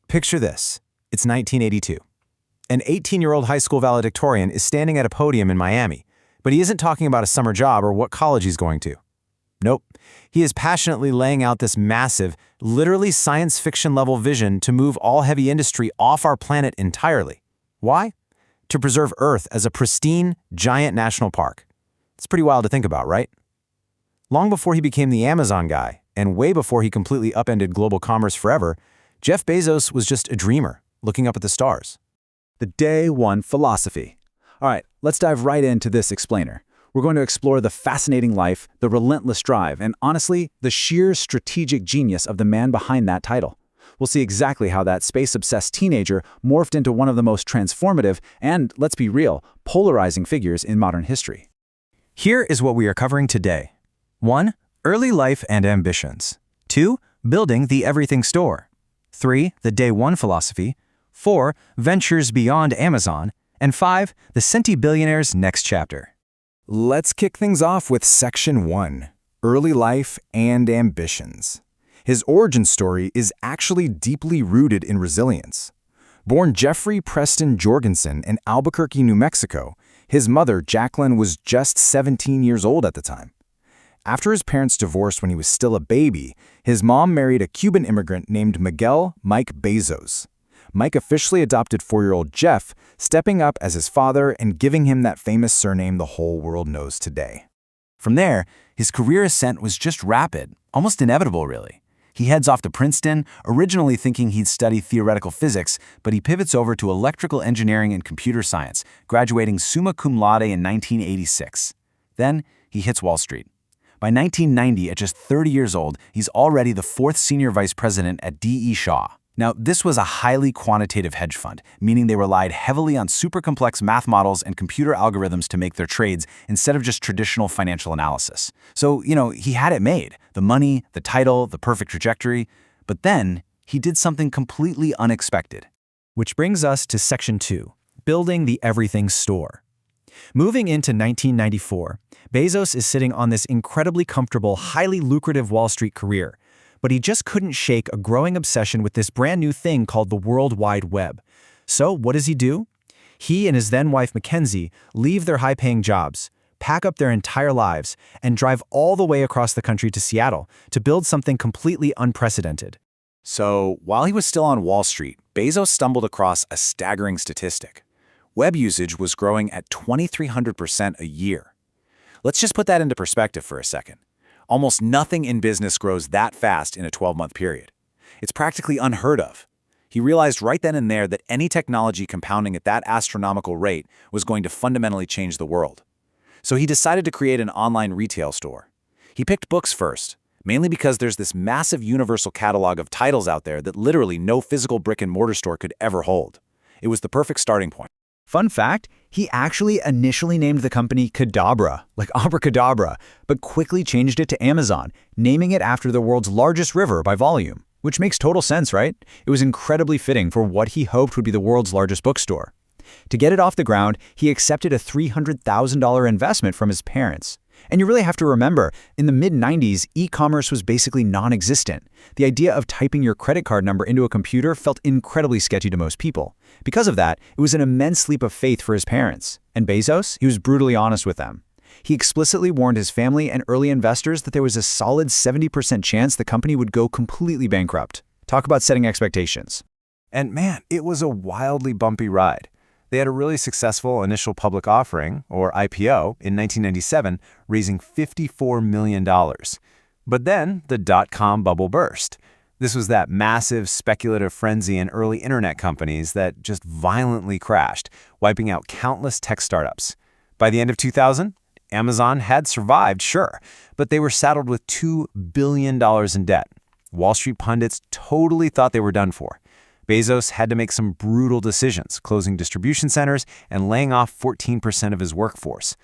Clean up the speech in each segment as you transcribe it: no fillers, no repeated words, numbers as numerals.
Picture this. It's 1982. An 18-year-old high school valedictorian is standing at a podium in Miami, but he isn't talking about a summer job or what college he's going to. Nope. He is passionately laying out this massive, literally science fiction level vision to move all heavy industry off our planet entirely. Why? To preserve Earth as a pristine, giant national park. It's pretty wild to think about, right? Long before he became the Amazon guy, and way before he completely upended global commerce forever, Jeff Bezos was just a dreamer, looking up at the stars. The Day One Philosophy. All right, let's dive right into this explainer. We're going to explore the fascinating life, the relentless drive, and honestly, the sheer strategic genius of the man behind that title. We'll see exactly how that space-obsessed teenager morphed into one of the most transformative and, let's be real, polarizing figures in modern history. Here is what we are covering today. 1. Early life and ambitions. 2. Building the everything store. 3. The Day One Philosophy. 4. Ventures beyond Amazon. And 5. The Centibillionaire's next chapter. Let's kick things off with Section 1, Early Life and Ambitions. His origin story is actually deeply rooted in resilience. Born Jeffrey Preston Jorgensen in Albuquerque, New Mexico, his mother, Jacqueline, was just 17 years old at the time. After his parents divorced when he was still a baby, his mom married a Cuban immigrant named Miguel Mike Bezos. Mike officially adopted 4-year-old Jeff, stepping up as his father and giving him that famous surname the whole world knows today. From there, his career ascent was just rapid, almost inevitable really. He heads off to Princeton, originally thinking he'd study theoretical physics, but he pivots over to electrical engineering and computer science, graduating summa cum laude in 1986. Then, he hits Wall Street. By 1990, at just 30 years old, he's already the 4th senior vice president at D.E. Shaw. Now, this was a highly quantitative hedge fund, meaning they relied heavily on super complex math models and computer algorithms to make their trades instead of just traditional financial analysis. So, he had it made. The money, the title, the perfect trajectory. But then, he did something completely unexpected. Which brings us to Section 2, Building the Everything Store. Moving into 1994, Bezos is sitting on this incredibly comfortable, highly lucrative Wall Street career. But he just couldn't shake a growing obsession with this brand new thing called the World Wide Web. So what does he do? He and his then-wife Mackenzie leave their high-paying jobs, pack up their entire lives, and drive all the way across the country to Seattle to build something completely unprecedented. So, while he was still on Wall Street, Bezos stumbled across a staggering statistic. Web usage was growing at 2,300% a year. Let's just put that into perspective for a second. Almost nothing in business grows that fast in a 12-month period. It's practically unheard of. He realized right then and there that any technology compounding at that astronomical rate was going to fundamentally change the world. So he decided to create an online retail store. He picked books first, mainly because there's this massive universal catalog of titles out there that literally no physical brick-and-mortar store could ever hold. It was the perfect starting point. Fun fact, he actually initially named the company Cadabra, like abracadabra, but quickly changed it to Amazon, naming it after the world's largest river by volume. Which makes total sense, right? It was incredibly fitting for what he hoped would be the world's largest bookstore. To get it off the ground, he accepted a $300,000 investment from his parents. And you really have to remember, in the mid-90s, e-commerce was basically non-existent. The idea of typing your credit card number into a computer felt incredibly sketchy to most people. Because of that, it was an immense leap of faith for his parents. And Bezos, he was brutally honest with them. He explicitly warned his family and early investors that there was a solid 70% chance the company would go completely bankrupt. Talk about setting expectations. And man, it was a wildly bumpy ride. They had a really successful initial public offering, or IPO, in 1997, raising $54 million. But then the dot-com bubble burst. This was that massive speculative frenzy in early internet companies that just violently crashed, wiping out countless tech startups. By the end of 2000, Amazon had survived, sure, but they were saddled with $2 billion in debt. Wall Street pundits totally thought they were done for. Bezos had to make some brutal decisions, closing distribution centers and laying off 14% of his workforce.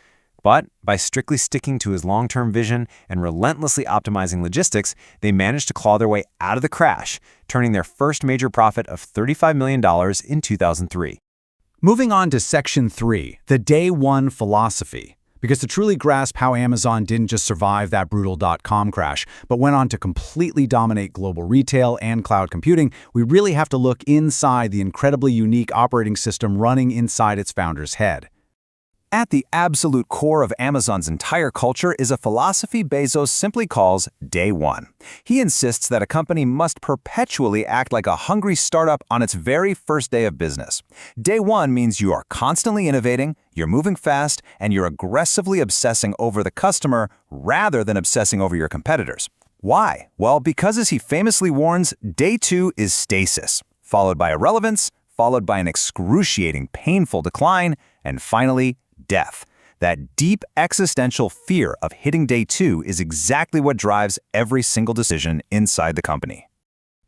But by strictly sticking to his long-term vision and relentlessly optimizing logistics, they managed to claw their way out of the crash, turning their first major profit of $35 million in 2003. Moving on to Section 3, the Day One Philosophy. Because to truly grasp how Amazon didn't just survive that brutal dot-com crash, but went on to completely dominate global retail and cloud computing, we really have to look inside the incredibly unique operating system running inside its founder's head. At the absolute core of Amazon's entire culture is a philosophy Bezos simply calls Day One. He insists that a company must perpetually act like a hungry startup on its very first day of business. Day One means you are constantly innovating, you're moving fast, and you're aggressively obsessing over the customer rather than obsessing over your competitors. Why? Well, because as he famously warns, Day Two is stasis, followed by irrelevance, followed by an excruciating, painful decline, and finally, death. That deep existential fear of hitting Day Two is exactly what drives every single decision inside the company.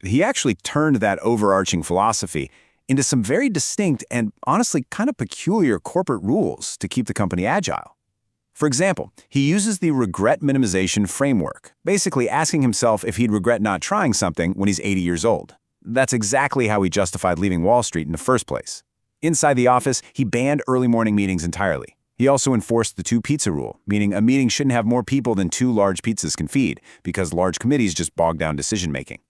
He actually turned that overarching philosophy into some very distinct and honestly kind of peculiar corporate rules to keep the company agile. For example, he uses the regret minimization framework, basically asking himself if he'd regret not trying something when he's 80 years old. That's exactly how he justified leaving Wall Street in the first place. Inside the office, he banned early morning meetings entirely. He also enforced the two-pizza rule, meaning a meeting shouldn't have more people than 2 large pizzas can feed, because large committees just bog down decision-making.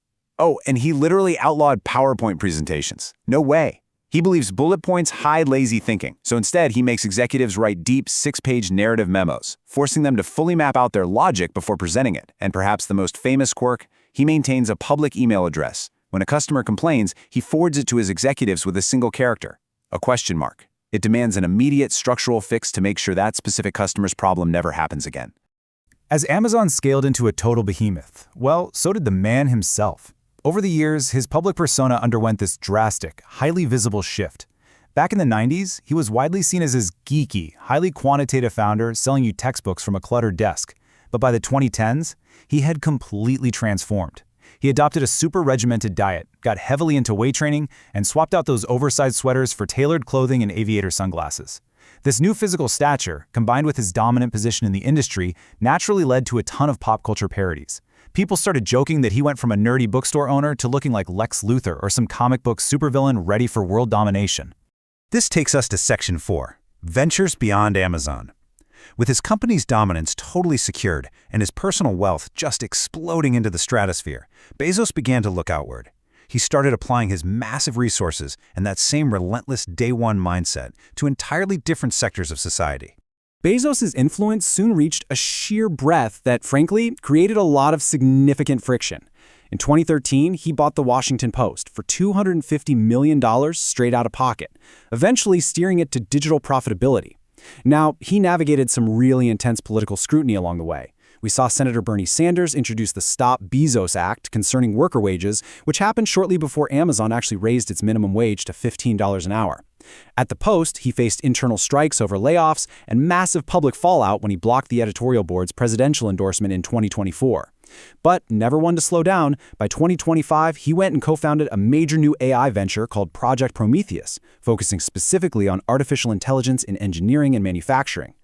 Oh, and he literally outlawed PowerPoint presentations. No way. He believes bullet points hide lazy thinking, so instead he makes executives write deep 6-page narrative memos, forcing them to fully map out their logic before presenting it. And perhaps the most famous quirk, he maintains a public email address. When a customer complains, he forwards it to his executives with a single character, a question mark. It demands an immediate structural fix to make sure that specific customer's problem never happens again. As Amazon scaled into a total behemoth, well, so did the man himself. Over the years, his public persona underwent this drastic, highly visible shift. Back in the 90s, he was widely seen as this geeky, highly quantitative founder selling you textbooks from a cluttered desk. But by the 2010s, he had completely transformed. He adopted a super regimented diet, got heavily into weight training, and swapped out those oversized sweaters for tailored clothing and aviator sunglasses. This new physical stature, combined with his dominant position in the industry, naturally led to a ton of pop culture parodies. People started joking that he went from a nerdy bookstore owner to looking like Lex Luthor or some comic book supervillain ready for world domination. This takes us to Section 4, Ventures Beyond Amazon. With his company's dominance totally secured and his personal wealth just exploding into the stratosphere, Bezos began to look outward. He started applying his massive resources and that same relentless Day One mindset to entirely different sectors of society. Bezos' influence soon reached a sheer breadth that, frankly, created a lot of significant friction. In 2013, he bought the Washington Post for $250 million straight out of pocket, eventually steering it to digital profitability. Now, he navigated some really intense political scrutiny along the way. We saw Senator Bernie Sanders introduce the Stop Bezos Act concerning worker wages, which happened shortly before Amazon actually raised its minimum wage to $15 an hour. At the Post, he faced internal strikes over layoffs and massive public fallout when he blocked the editorial board's presidential endorsement in 2024. But never one to slow down, by 2025, he went and co-founded a major new AI venture called Project Prometheus, focusing specifically on artificial intelligence in engineering and manufacturing.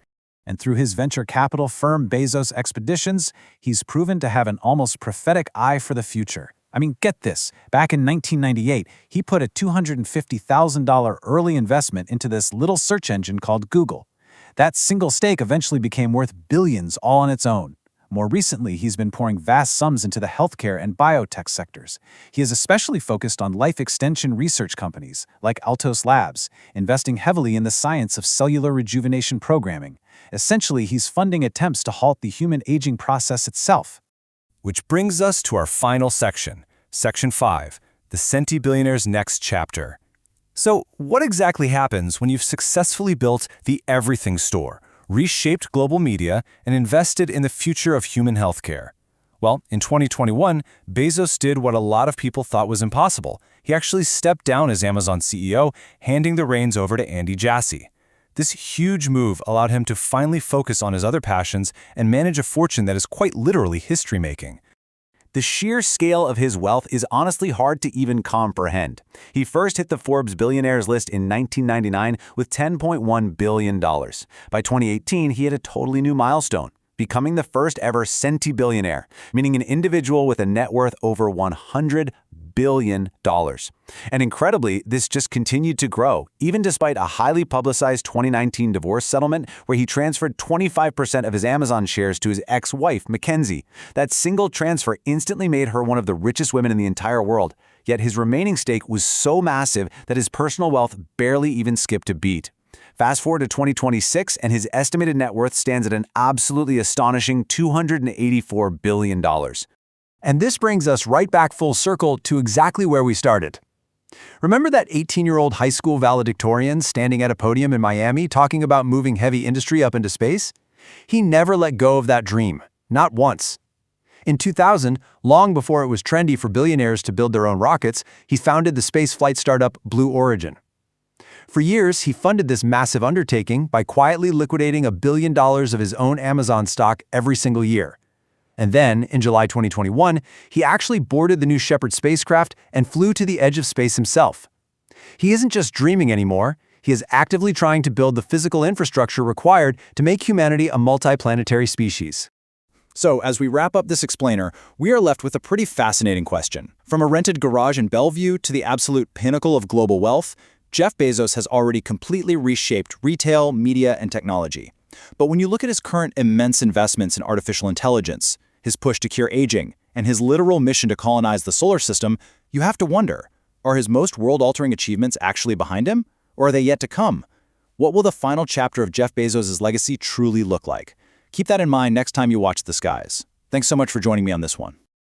And through his venture capital firm Bezos Expeditions, he's proven to have an almost prophetic eye for the future. I mean, get this. Back in 1998, he put a $250,000 early investment into this little search engine called Google. That single stake eventually became worth billions all on its own. More recently, he's been pouring vast sums into the healthcare and biotech sectors. He is especially focused on life extension research companies like Altos Labs, investing heavily in the science of cellular rejuvenation programming. Essentially, he's funding attempts to halt the human aging process itself. Which brings us to our final section, Section 5, the Centibillionaire's Next Chapter. So, what exactly happens when you've successfully built the everything store, reshaped global media, and invested in the future of human healthcare? Well, in 2021, Bezos did what a lot of people thought was impossible. He actually stepped down as Amazon CEO, handing the reins over to Andy Jassy. This huge move allowed him to finally focus on his other passions and manage a fortune that is quite literally history-making. The sheer scale of his wealth is honestly hard to even comprehend. He first hit the Forbes billionaires list in 1999 with $10.1 billion. By 2018, he hit a totally new milestone, becoming the first ever centibillionaire, meaning an individual with a net worth over $100 billion. And incredibly, this just continued to grow, even despite a highly publicized 2019 divorce settlement where he transferred 25% of his Amazon shares to his ex-wife, Mackenzie. That single transfer instantly made her one of the richest women in the entire world, yet his remaining stake was so massive that his personal wealth barely even skipped a beat. Fast forward to 2026, and his estimated net worth stands at an absolutely astonishing $284 billion. And this brings us right back full circle to exactly where we started. Remember that 18-year-old high school valedictorian standing at a podium in Miami talking about moving heavy industry up into space? He never let go of that dream, not once. In 2000, long before it was trendy for billionaires to build their own rockets, he founded the space flight startup Blue Origin. For years, he funded this massive undertaking by quietly liquidating $1 billion of his own Amazon stock every single year. And then, in July 2021, he actually boarded the New Shepard spacecraft and flew to the edge of space himself. He isn't just dreaming anymore, he is actively trying to build the physical infrastructure required to make humanity a multiplanetary species. So, as we wrap up this explainer, we are left with a pretty fascinating question. From a rented garage in Bellevue to the absolute pinnacle of global wealth, Jeff Bezos has already completely reshaped retail, media, and technology. But when you look at his current immense investments in artificial intelligence, his push to cure aging, and his literal mission to colonize the solar system, you have to wonder, are his most world-altering achievements actually behind him? Or are they yet to come? What will the final chapter of Jeff Bezos' legacy truly look like? Keep that in mind next time you watch The Skies. Thanks so much for joining me on this one.